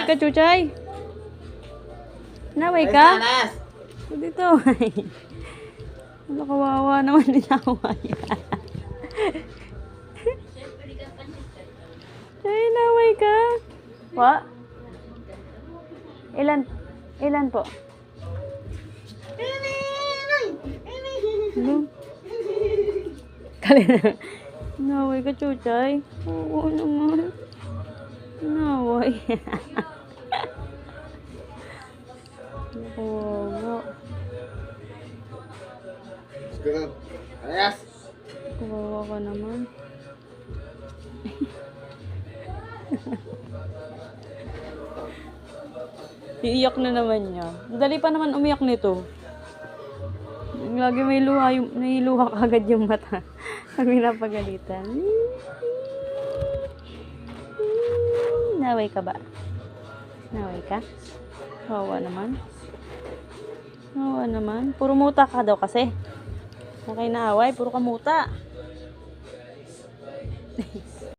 ka, Chuchay? Naway ka? Dito. Wala, kawawa naman din naway. Ay, naway ka. Wa? Ilan po? Ano? Kalina. Naway ka, Chuchay. Oo naman. Naway. Kawawa. Ayas. Kawawa ka naman. Iiyak na naman niya. Dali pa naman umiyak nito. Lagi may luha kagad yung mata. Pag pinapagalitan. Naway ka ba? Naway ka? Kawawa naman. Kawawa naman. Puro muta ka daw kasi. Okay na away, puro ka muta.